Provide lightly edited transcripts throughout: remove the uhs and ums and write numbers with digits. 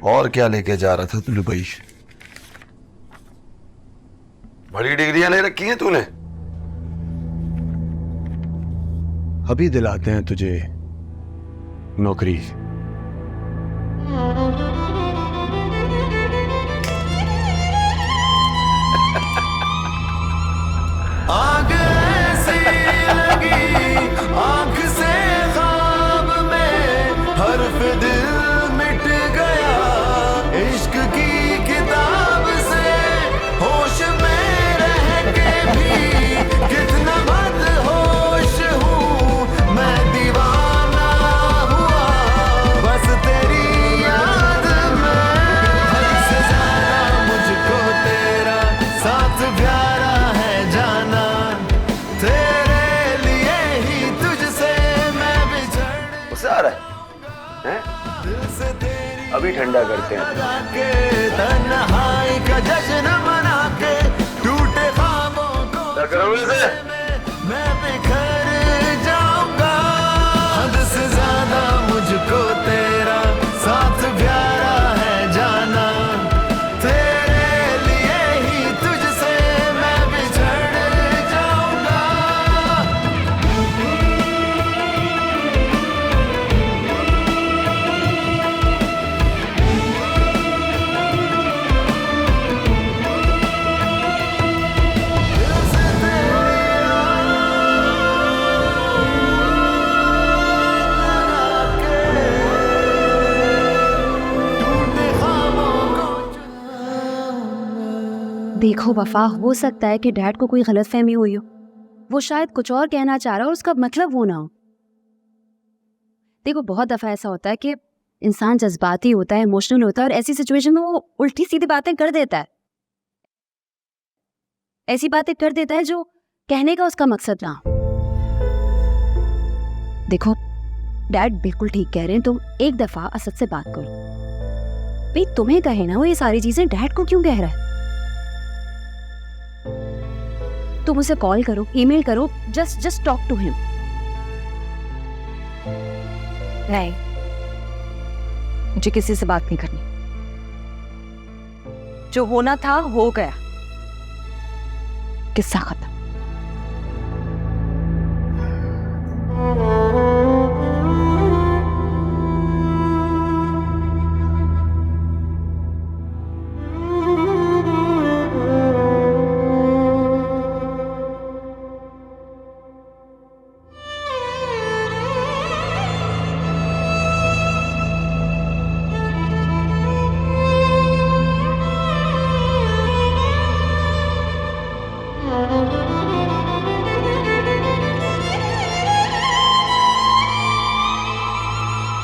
और क्या लेके जा रहा था तू दुबई? बड़ी डिग्रियां ले रखी हैं तूने। अभी दिलाते हैं तुझे नौकरी। आग ऐसी लगी आंख से ख्वाब में हर्फ दिल मिट गया इश्क की किताब से होश में रह के भी कितना मदहोश हूँ मैं दीवाना हुआ बस तेरी याद में हद से ज्यादा मुझको तेरा साथ प्यारा है जाना तेरे लिए ही तुझसे मैं बिछड़ गुस्सा आ रहा है? दिल से तेरी अभी ठंडा करते हैं। लगा के तन्हाई का जश्न मना के टूटे ख्वाबों को क्या करोगे इसे? मैं बिखर जाऊंगा हद से ज्यादा मुझको तेरा साथ प्यारा है जाना तेरे लिए ही तुझसे मैं बिछड़ जाऊंगा दिल से तेरी लगा के टूटे ख्वाबों को देखो वफा, हो सकता है कि डैड को कोई गलतफहमी हुई हो। वो शायद कुछ और कहना चाह रहा हो और उसका मतलब वो ना हो। देखो बहुत दफा ऐसा होता है कि इंसान जज्बाती होता है, इमोशनल होता है और ऐसी सिचुएशन में वो उल्टी सीधी बातें कर देता है। ऐसी बातें कर देता है जो कहने का उसका मकसद ना हो। देखो डैड बिल्कुल ठीक कह रहे हैं, तुम एक दफा असद से बात करो। भाई तुम्हें कहे ना वो ये सारी चीजें, डैड को क्यों कह रहा है? तुम उसे कॉल करो, ईमेल करो, जस्ट टॉक टू हिम। नहीं, मुझे किसी से बात नहीं करनी। जो होना था हो गया, किस्सा खत्म।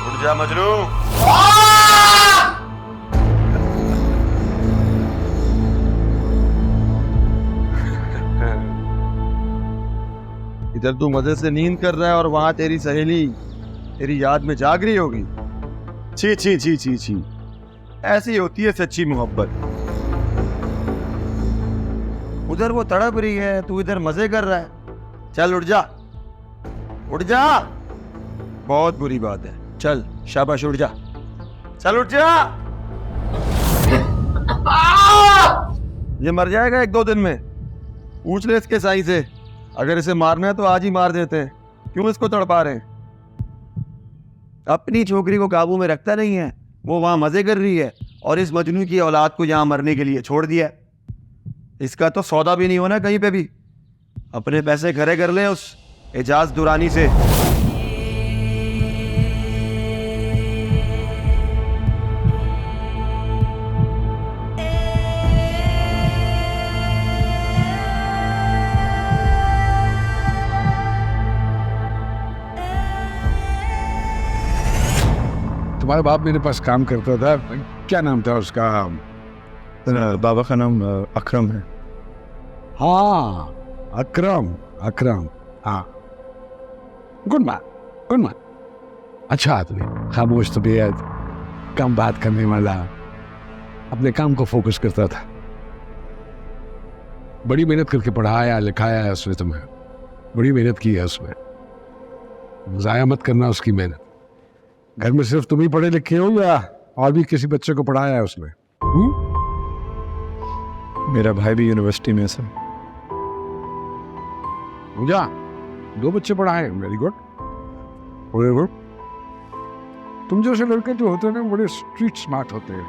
उठ जा मजनू। इधर तू मजे से नींद कर रहा है और वहां तेरी सहेली तेरी याद में जाग रही होगी। छी छी छी छी छी, ऐसी होती है सच्ची मोहब्बत। उधर वो तड़प रही है, तू इधर मजे कर रहा है। चल उठ जा, उठ जा। बहुत बुरी बात है। चल शाबाश, उठ जा, चल उठ जा। ये मर जाएगा 1-2 दिन में। पूछ ले इसके साईं से, अगर इसे मारना है तो आज ही मार देते हैं। क्यों इसको तड़पा रहे हैं? अपनी छोकरी को काबू में रखता नहीं है, वो वहां मजे कर रही है और इस मजनू की औलाद को यहां मरने के लिए छोड़ दिया। इसका तो सौदा भी नहीं होना कहीं पे भी। अपने पैसे खरे कर ले उस एजाज दुरानी से। तुम्हारा बाप मेरे पास काम करता था, क्या नाम था उसका? बाबा का नाम अकरम है। हाँ अकरम, अकरम, हाँ। Good man, good man. अच्छा आदमी, खामोश तबीयत, कम बात करने वाला, अपने काम को फोकस करता था। बड़ी मेहनत करके पढ़ाया लिखाया है उसने तुम्हें, बड़ी मेहनत की है उसमें। जाया मत करना उसकी मेहनत। घर में सिर्फ तुम ही पढ़े लिखे हो या और भी किसी बच्चे को पढ़ाया है उसने? मेरा भाई भी यूनिवर्सिटी में है सर। जा, 2 बच्चे पढ़ाए, वेरी गुड, वेरी गुड। तुम जैसे लड़के जो होते हैं ना बड़े स्ट्रीट स्मार्ट होते हैं,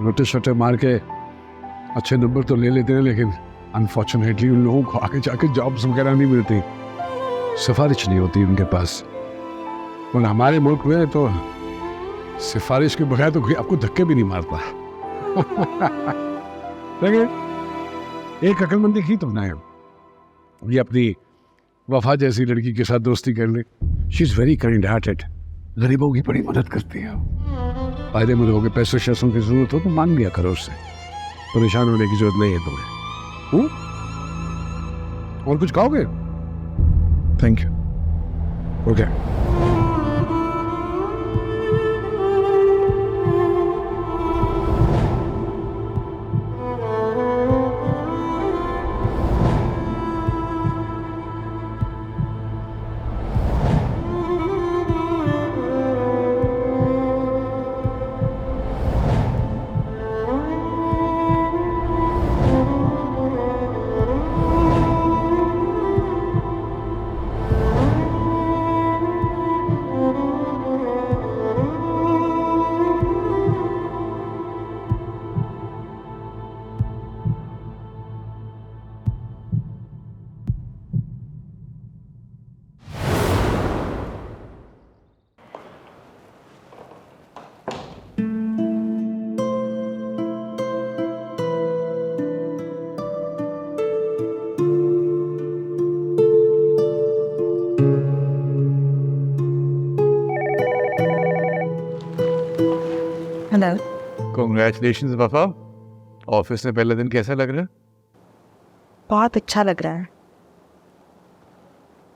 लोटे छोटे मार के अच्छे नंबर तो ले लेते हैं, लेकिन अनफॉर्चुनेटली उन लोगों को आगे जाके जॉब्स वगैरह नहीं मिलती, सिफारिश नहीं होती उनके पास। और हमारे मुल्क में तो सिफारिश के बगैर तो कोई आपको धक्के भी नहीं मारता। लेकिन एक अक्लमंदी ही तो बनाए, ये अपनी वफा जैसी लड़की के साथ दोस्ती कर ले। She is very kind hearted, गरीबों की बड़ी मदद करती है। फायदेमंद हो के पैसों शैसों की जरूरत हो तो मांग लिया करो उससे, परेशान होने की जरूरत नहीं है तुम्हें। और कुछ कहोगे? Thank you. Okay. Hello. Congratulations वफा, ऑफिस में पहला दिन कैसा लग रहा है? बहुत अच्छा लग रहा है,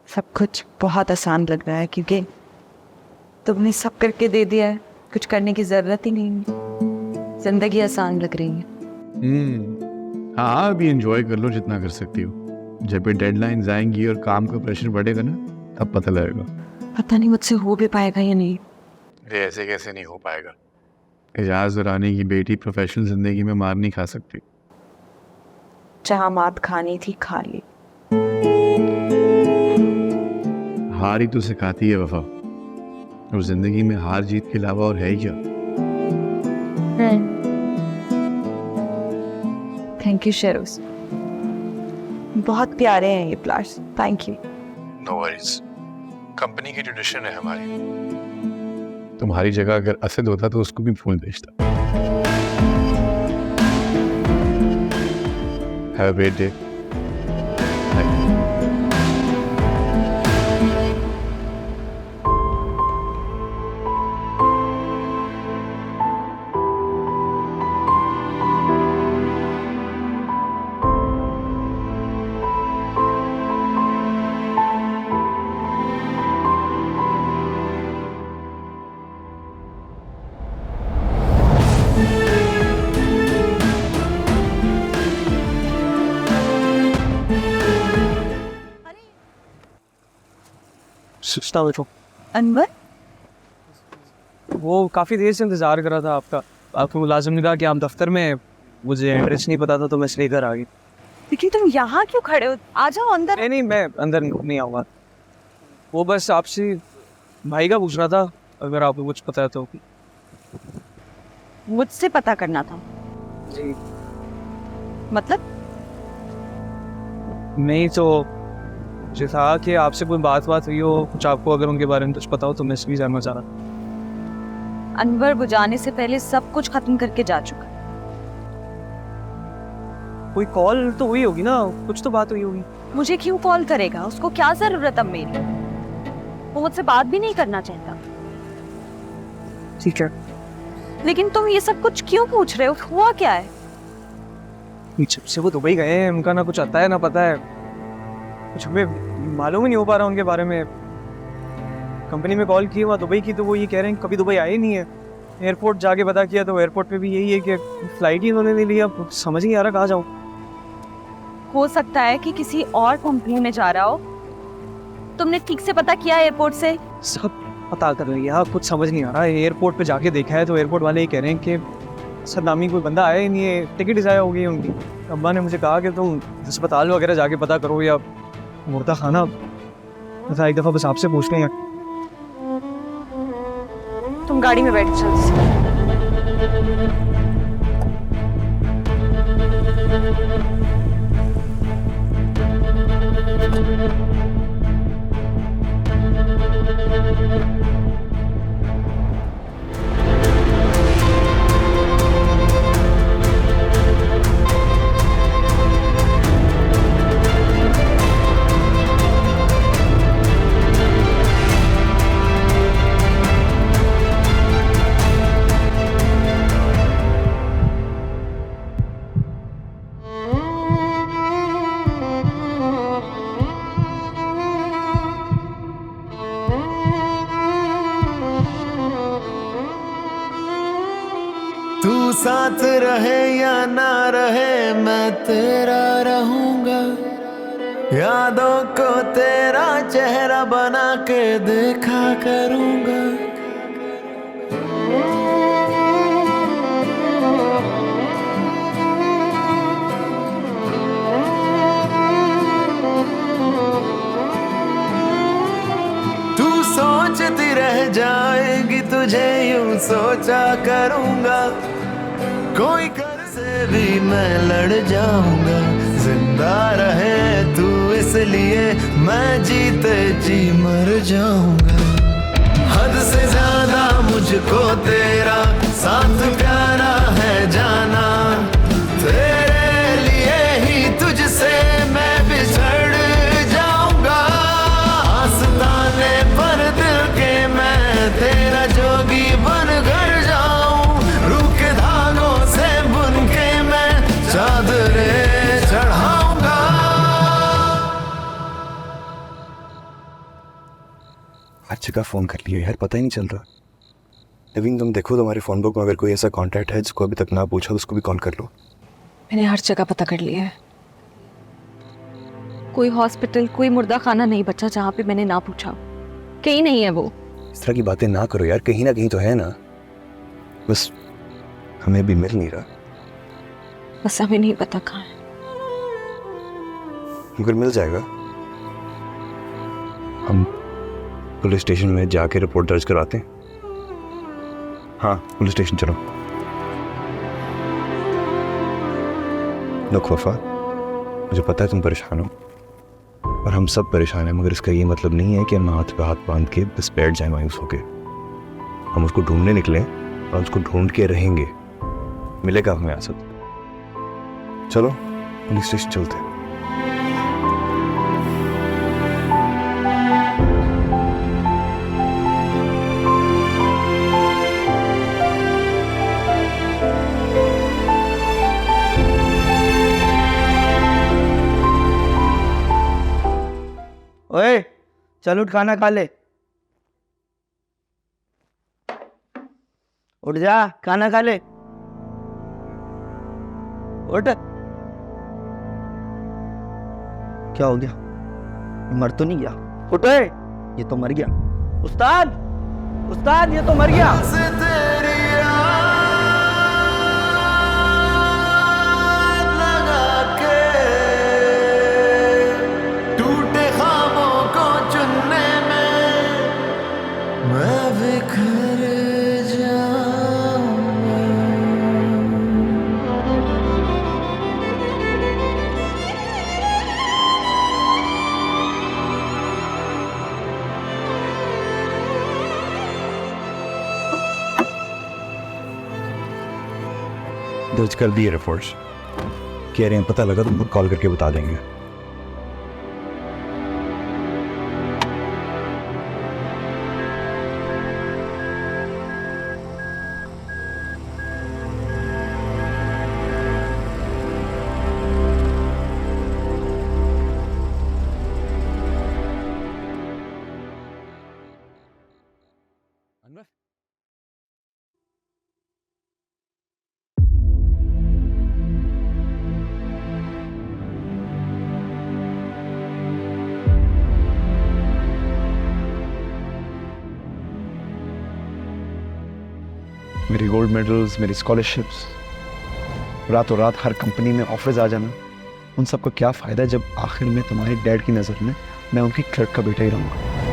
सब कुछ बहुत आसान लग रहा है क्योंकि तुमने सब करके दे दिया है, कुछ करने की ज़रूरत ही नहीं है, जिंदगी आसान लग रही है। हाँ, अभी एंजॉय कर लो जितना कर सकती हो। जब भी डेडलाइंस आएंगी और काम का प्रेशर बढ़ेगा ना, तब पता लगेगा। पता नहीं मुझसे हो भी पाएगा या नहीं। ऐसे कैसे नहीं हो पाएगा? एजाज दुरानी की बेटी प्रोफेशनल जिंदगी में मार नहीं खा सकती। जहाँ मात खानी थी खा ली। हार ही तो सिखाती है वफा, और जिंदगी में हार जीत के अलावा और है ही क्या? थैंक यू शेरोज, बहुत प्यारे हैं ये flowers, thank you. No worries, company की ट्रेडिशन है हमारी। तुम्हारी जगह अगर असद होता तो उसको भी फूल बेचता। Have a great day. Anwar, वो काफ़ी देर से इंतज़ार कर रहा था आपका। आपको मुलाजिम ने कहा कि आप दफ्तर में, मुझे एड्रेस नहीं पता था तो मैं इसलिए इधर आ गई। लेकिन तुम यहाँ क्यों खड़े हो? आ जाओ अंदर। नहीं, मैं अंदर नहीं आऊँगा। वो बस आपसे भाई का पूछ रहा था, अगर आपको कुछ पता है तो। मुझसे पता करना था? जी। मतलब? नहीं तो मुझे था कि आपसे कोई बात हुई हो, कुछ आपको अगर उनके बारे में कुछ पता हो तो मैं इसलिए जानना चाह रहा। अनवर बुझाने से पहले सब कुछ खत्म करके जा चुका। कोई कॉल तो हुई होगी ना, कुछ तो बात हुई होगी। मुझे क्यों कॉल करेगा? उसको क्या जरूरत अब मेरी? वो मुझसे बात भी नहीं करना चाहता। ठीक है, लेकिन तुम ये सब कुछ क्यों पूछ रहे हो? हुआ क्या है? जब से वो दुबई गए हैं, उनका ना कुछ आता है ना पता है, कुछ हमें मालूम ही नहीं हो पा रहा उनके बारे में। कंपनी में कॉल की, वहाँ दुबई की, तो वो ये कह रहे हैं कभी दुबई आए नहीं है। एयरपोर्ट जाके पता किया तो एयरपोर्ट पे भी यही है कि फ्लाइट ही उन्होंने नहीं लिया। समझ नहीं आ रहा कहाँ जाऊँ। हो सकता है कि किसी और कंपनी में जा रहा हो। तुमने ठीक से पता किया एयरपोर्ट से? पता कर रही है। हाँ, कुछ समझ नहीं आ रहा है। एयरपोर्ट पे जाके देखा है तो एयरपोर्ट वाले ये कह रहे हैं कि सर नामी कोई बंदा आया ही नहीं है, टिकट ही ज़ाया हो गई है उनकी। अब्बा ने मुझे कहा कि तुम अस्पताल वगैरह जाके पता करो या मुर्दा खाना। बता एक दफ़ा बस आपसे पूछ लें। तुम गाड़ी में बैठ जल्दी से। तू साथ रहे या ना रहे मैं तेरा रहूंगा, यादों को तेरा चेहरा बना के देखा करूंगा। तू सोचती रह जाएगी, तुझे यूं सोचा करूंगा। कोई कर से भी मैं लड़ जाऊंगा। जिंदा रहे तू इसलिए मैं जीते जी मर जाऊंगा। हद से ज्यादा मुझको तेरा साथ प्यारा है जाना। तेरे लिए ही तुझसे मैं बिछड़ जाऊंगा। आस्ताने पर दिल के मैं तेरा जोगी बन कर जाऊं। रूह के धागों से बुन के मैं चादरें चढ़ाऊंगा। अच्छे का फ़ोन कर लिया यार, पता ही नहीं चल रहा। नवीन तुम देखो तुम्हारे फ़ोन बुक में अगर कोई ऐसा कांटेक्ट है जिसको अभी तक ना पूछा तो उसको भी कॉल कर लो। मैंने हर जगह पता कर लिया है। कोई हॉस्पिटल, कोई मुर्दा खाना नहीं बचा जहाँ पे मैंने ना पूछा। कहीं नहीं है वो। इस तरह की बातें ना करो यार, कहीं ना कहीं तो है ना, बस हमें भी मिल नहीं रहा। बस हमें नहीं पता कहाँ है। मगर मिल जाएगा। हम पुलिस स्टेशन में जाके रिपोर्ट दर्ज कराते हैं। हाँ पुलिस स्टेशन चलो। लो खफा, मुझे पता है तुम परेशान हो और हम सब परेशान हैं, मगर इसका ये मतलब नहीं है कि हम हाथ पे हाथ बांध के बस बैठ जाएं मायूस होके। हम उसको ढूंढने निकले और उसको ढूंढ के रहेंगे। मिलेगा हमें आसद। चलो पुलिस स्टेशन चलते हैं। ओए चल उठ, खाना खा ले। उठ जा, खाना खा ले। उठ। क्या हो गया? मर तो नहीं गया? उठ। ये तो मर गया। उस्ताद, उस्ताद ये तो मर गया। दर्ज कर दिए रिपोर्ट्स। कह रहे हैं पता लगा तो कॉल करके बता देंगे। गोल्ड मेडल्स, मेरी स्कॉलरशिप्स, रातों रात हर कंपनी में ऑफर्स आ जाना, उन सब का क्या फ़ायदा जब आखिर में तुम्हारे डैड की नज़र में मैं उनकी क्लर्क का बेटा ही रहूँगा।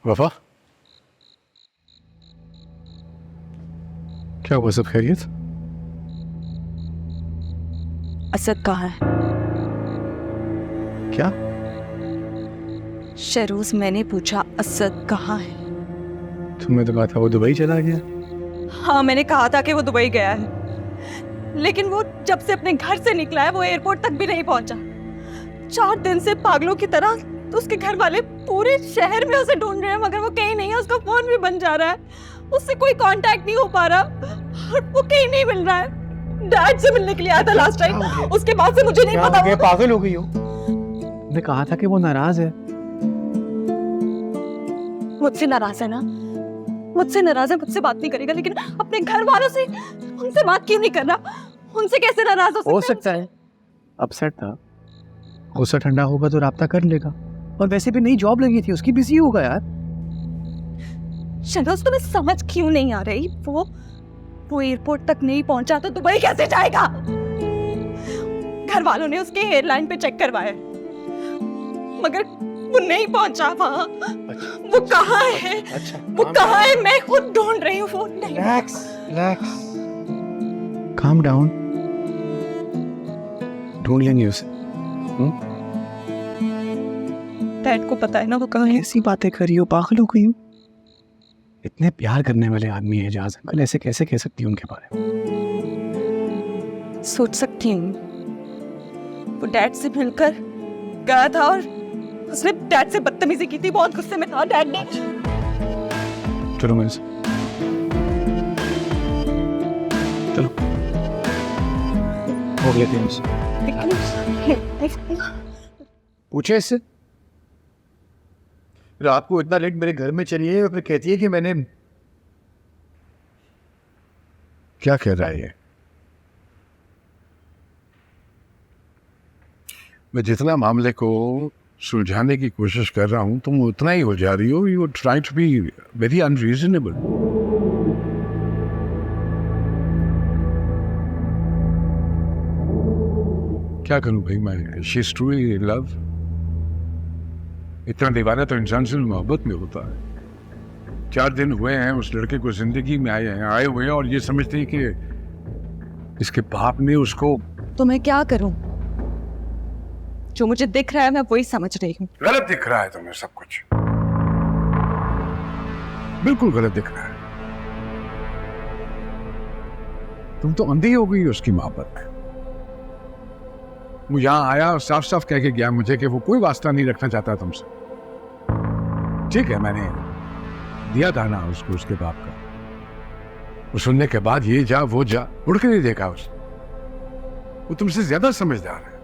वफा, क्या हुआ, सब खैरियत? असद कहाँ है? क्या? शहरोज, मैंने पूछा असद कहाँ है? तुमने तो कहा था वो दुबई चला गया। हाँ, मैंने कहा था कि वो दुबई गया है, लेकिन वो जब से अपने घर से निकला है वो एयरपोर्ट तक भी नहीं पहुंचा। 4 दिन से पागलों की तरह तो उसके घर वाले पूरे शहर में उसे ढूंढ रहे हैं, मगर वो कहीं नहीं है। उसका फोन भी बंद जा रहा है, उससे कोई कांटेक्ट नहीं हो पा रहा और वो कहीं नहीं मिल रहा है। डैड से मिलने के लिए आया था लास्ट टाइम, उसके बाद से मुझे नहीं पता। पागल हो गई हो? तुमने कहा था कि वो नाराज है। मुझसे नाराज है ना? मुझसे नाराज है, मुझसे बात नहीं करेगा, लेकिन अपने घर वालों से उनसे बात क्यों नहीं कर रहा? उनसे कैसे नाराज हो सकता है अपसेट था, गुस्सा ठंडा होगा तो राब्ता कर लेगा। और वैसे भी नई जॉब लगी थी उसकी, बिजी होगा यार। शहरोज, तुम्हें समझ क्यों नहीं आ रही? वो एयरपोर्ट तक नहीं पहुंचा तो दुबई कैसे जाएगा? घर वालों ने उसके एयरलाइन पे चेक करवाया, मगर वो नहीं पहुंचा वहां। वो कहाँ है? वो कहाँ है? मैं खुद ढूंढ रही हूँ। वो नहीं। रिलैक्स, काम डाउन, ढूंढ लेंगे उसे। डैड को पता है ना वो कहाँ है। ऐसी बातें करी हो, पागल हो गई हो? इतने प्यार करने वाले आदमी है एजाज अंकल, ऐसे कैसे कह सकती हूँ उनके बारे में? सोच सकती हूँ, वो डैड से मिलकर गया था और उसने डैड से बदतमीजी की थी, बहुत गुस्से में था डैड ने। चलो मेरे से, चलो हो गया थे मुझसे। पूछे इससे, रात को इतना लेट मेरे घर में चली है और फिर कहती है कि मैंने। क्या कह रहा है ये? मैं जितना मामले को सुलझाने की कोशिश कर रहा हूं तुम उतना ही हो जा रही हो। You trying to be very unreasonable. क्या करूं भाई मैं? She is truly in love. इतना दीवाना तो इंसान से मोहब्बत में होता है। 4 दिन हुए हैं उस लड़के को जिंदगी में आए हुए हैं और ये समझते हैं कि इसके बाप ने उसको। तो मैं क्या करूं? जो मुझे दिख रहा है मैं वही समझ रही हूँ। गलत दिख रहा है तुम्हें सब कुछ, बिल्कुल गलत दिख रहा है। तुम तो अंधी हो गई उसकी मोहब्बत में। वो यहाँ आया और साफ साफ कह के गया मुझे कि वो कोई वास्ता नहीं रखना चाहता तुमसे। ठीक है, मैंने दिया था ना उसको उसके बाप का। वो सुनने के बाद ये जा वो जा, उड़ के नहीं देखा उसने। वो तुमसे ज्यादा समझदार है।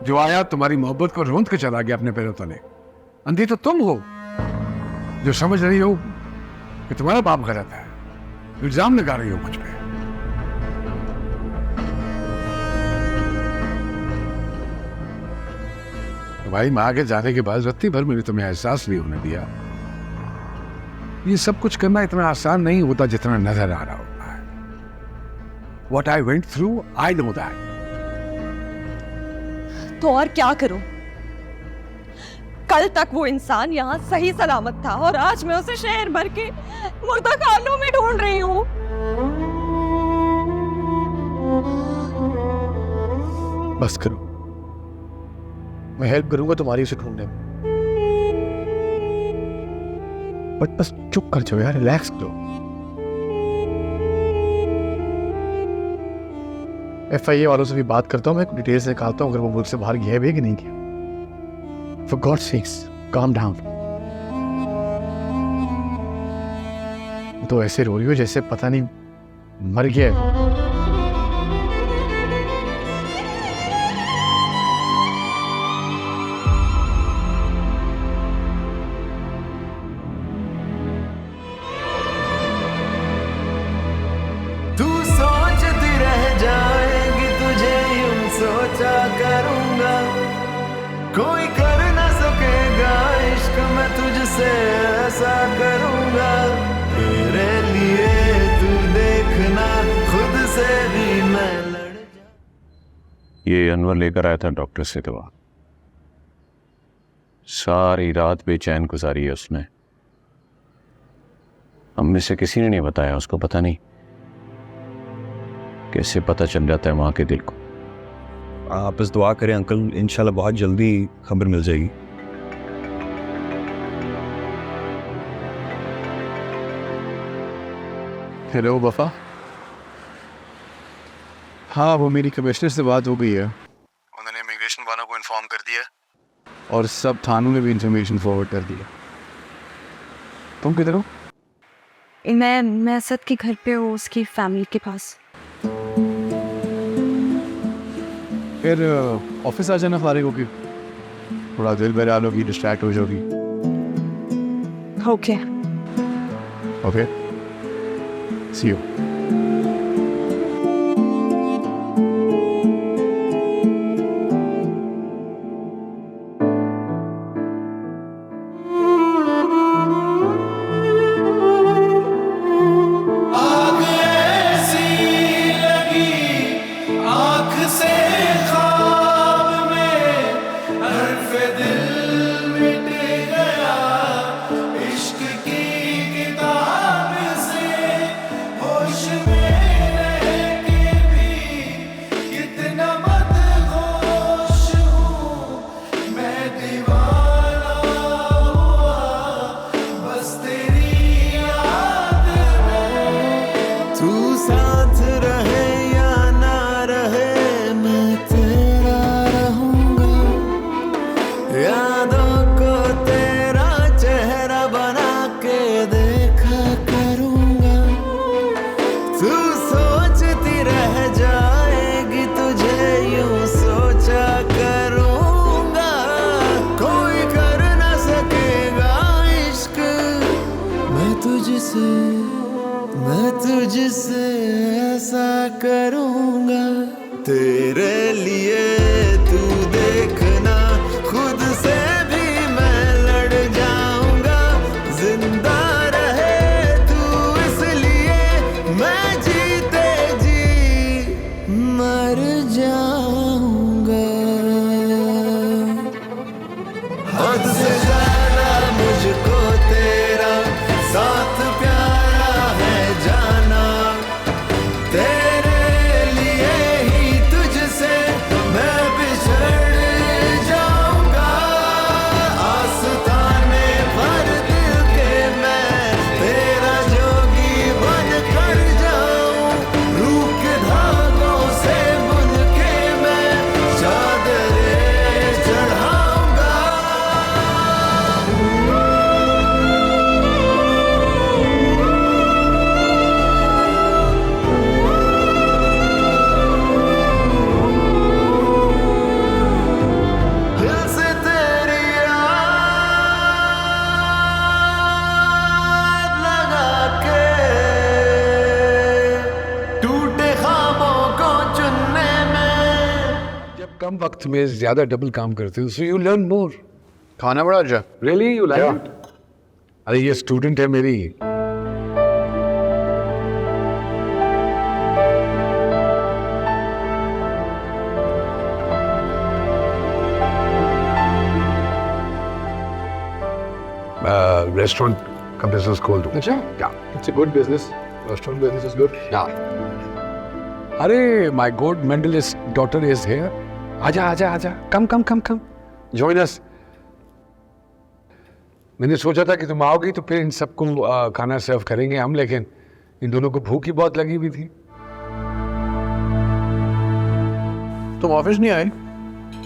जो आया तुम्हारी मोहब्बत को रोंद के चला गया अपने पैरों तले। अंधी तो तुम हो जो समझ रही हो कि तुम्हारा बाप गलत है, इल्जाम लगा रही हो मुझ पे। भाई माँ के जाने के बाद रत्ती भर मैंने तुम्हें एहसास नहीं होने दिया। ये सब कुछ करना इतना आसान नहीं होता जितना नजर आ रहा होता है। What I went through, I know that. तो और क्या करूं? कल तक वो इंसान यहाँ सही सलामत था और आज मैं उसे शहर भर के मुर्दा खानों में ढूंढ रही हूँ। बस करो, मैं हेल्प करूंगा तुम्हारी उसे ढूंढने में। बस चुप कर जाओ यार, रिलैक्स करो। FIA वालों से भी बात करता हूँ, मैं डिटेल्स निकालता हूँ अगर वो मुल्क से बाहर गया भी है कि नहीं गया। For God's sakes, calm down. तो ऐसे रो रही हो जैसे पता नहीं मर गया है। तू सोचती रह जाएगी, तुझे यूं सोचा करूंगा, कोई कर ना सकेगा इश्क मैं तुझसे ऐसा करूंगा, तेरे लिए तू देखना खुद से भी मैं लड़ जा। ये अनवर लेकर आया था डॉक्टर से दवा। सारी रात बेचैन गुजारी है उसने। हम में से किसी ने नहीं बताया उसको, पता नहीं कैसे पता चल जाता है माँ के दिल को। आप बस दुआ करें अंकल, इंशाल्लाह बहुत जल्दी खबर मिल जाएगी। हेलो वफा। हाँ, वो मेरी कमिश्नर से बात हो गई है। उन्होंने इमिग्रेशन वालों को इन्फॉर्म कर दिया और सब थानों में भी इंफॉर्मेशन फॉरवर्ड कर दिया। तुम किधर हो? मैं असद के घर पे हूँ, उसकी फैमिली के पास। फिर ऑफिस आ जाना फारिग होगी, थोड़ा दिल बहलाल होगी, डिस्ट्रैक्ट हो जाओगी। Okay okay, see you. मैं तुझसे ऐसा करूंगा, तेरे लिए तू देखना खुद से भी मैं लड़ जाऊंगा, जिंदा रहे तू इसलिए मैं जीते जी मर जाऊंगा। हद से ज्यादा मुझको तेरा साथ प्यारा है जाना, तेरे लिए ही तुझसे मैं बिछड़ जाऊंगा, आस्ताने भर दिल के मैं तेरा जोगी बन कर जाऊं, रूह के धागों से बुन के मैं चादरें चढ़ाऊंगा। दिल से तेरी याद लगा के टूटे ख्वाबों को चुनने में। जब कम वक्त में ज्यादा डबल काम करते हो सो यू लर्न मोर। खाना बड़ा अच्छा। Really you like it? अरे ये स्टूडेंट है मेरी। रेस्टोरेंट का बिजनेस खोल दूं। अच्छा, yeah it's a good business. Restaurant business is good. Yeah अरे माय गॉड, मेंडलिस्ट डॉटर इज हियर। आजा आजा आजा, कम कम कम कम, जॉइन अस। मैंने सोचा था कि तुम आओगी तो फिर इन सबको खाना सर्व करेंगे हम, लेकिन इन दोनों को भूख ही बहुत लगी हुई थी। तुम ऑफिस नहीं आए?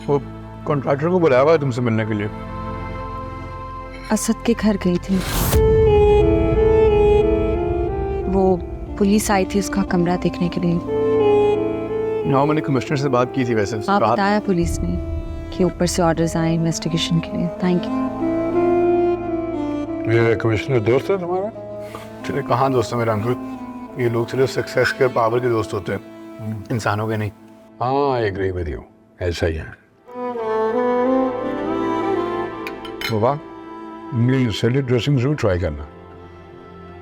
वो कॉन्ट्रैक्टर को बुलाया हुआ है तुमसे मिलने के लिए। असद के घर गई थी, वो पुलिस आई थी उसका कमरा देखने के लिए। हाँ, मैंने कमिश्नर से बात की थी वैसे। आप बताया पुलिस ने कि ऊपर से ऑर्डर्स आए इन्वेस्टिगेशन के लिए। Thank you. ये कमिश्नर दोस्त है तुम्हारा? चले कहाँ दोस्त है मेरा अंकुल, ये लोग सिर्फ सक्सेस के पावर के दोस्त होते हैं, इंसानों के नहीं। हाँ, आई एग्री विद यू, ऐसा ही है। बाबा, ये सैलेड ड्रेसिंग जरूर ट्राई करना,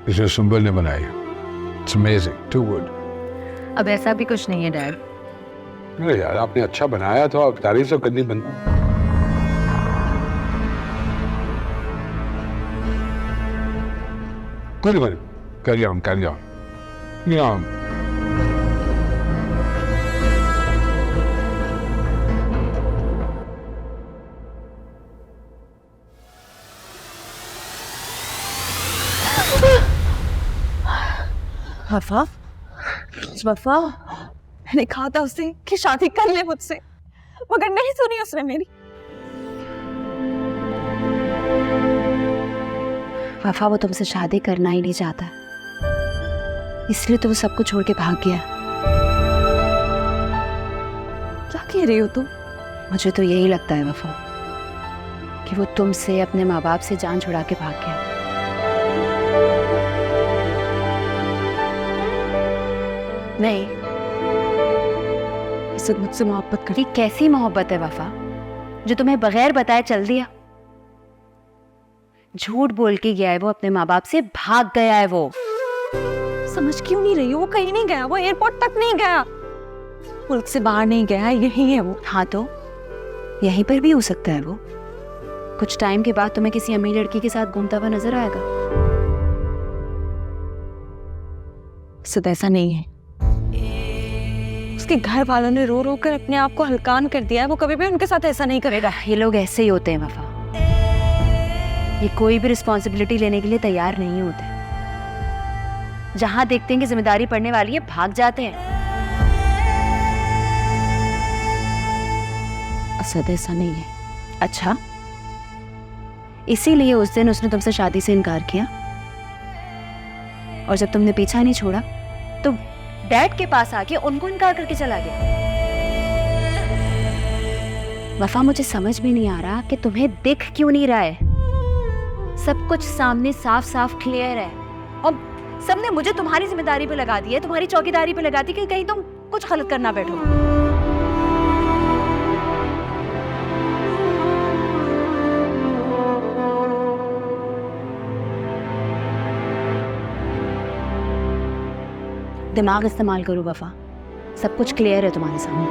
इसे सुंबल ने बनाई है। It's amazing, too good. अब ऐसा भी कुछ नहीं है डैड। अरे यार, आपने अच्छा बनाया तो आप तारीफ तो करनी बनती। Carry on. Yeah. वफा, मैंने कहा था उसे कि शादी कर ले मुझसे, मगर नहीं सुनी उसने मेरी। वफा, वो तुमसे शादी करना ही नहीं चाहता, इसलिए तो वो सब कुछ छोड़ के भाग गया। क्या कह रही हो तुम? मुझे तो यही लगता है वफा कि वो तुमसे, अपने माँ बाप से जान छुड़ा के भाग गया। नहीं, असद मुझसे मोहब्बत कर। ये कैसी मोहब्बत है वफा जो तुम्हें बगैर बताए चल दिया? झूठ बोल के गया है वो, अपने माँ बाप से भाग गया है वो। समझ क्यों नहीं रही हो? वो कहीं नहीं गया, वो एयरपोर्ट तक नहीं गया, मुल्क से बाहर नहीं गया, यही है वो। हाँ, तो यहीं पर भी हो सकता है वो। कुछ टाइम के बाद तुम्हें किसी अमीर लड़की के साथ घूमता हुआ नजर आएगा। असद, ऐसा नहीं है। उसके घर वालों ने रो रो कर अपने आप को हल्कान कर दिया है, वो कभी भी उनके साथ ऐसा नहीं करेगा। ये लोग ऐसे ही होते हैं वफा, ये कोई भी रिस्पॉन्सिबिलिटी लेने के लिए तैयार नहीं होते। जहां देखते हैं कि जिम्मेदारी पड़ने वाली है, भाग जाते हैं। असद, ऐसा नहीं है। अच्छा, इसीलिए उस दिन उसने तुमसे शादी से इनकार किया, और जब तुमने पीछा नहीं छोड़ा तो डैड के पास आके उनको इनकार करके चला गया। वफा, मुझे समझ में नहीं आ रहा कि तुम्हें दिख क्यों नहीं रहा है। सब कुछ सामने साफ साफ क्लियर है, और सबने मुझे तुम्हारी जिम्मेदारी पे लगा दी है, तुम्हारी चौकीदारी पे लगा दी कि कहीं तुम कुछ गलत करना बैठो। दिमाग इस्तेमाल करो वफा, सब कुछ क्लियर है तुम्हारे सामने।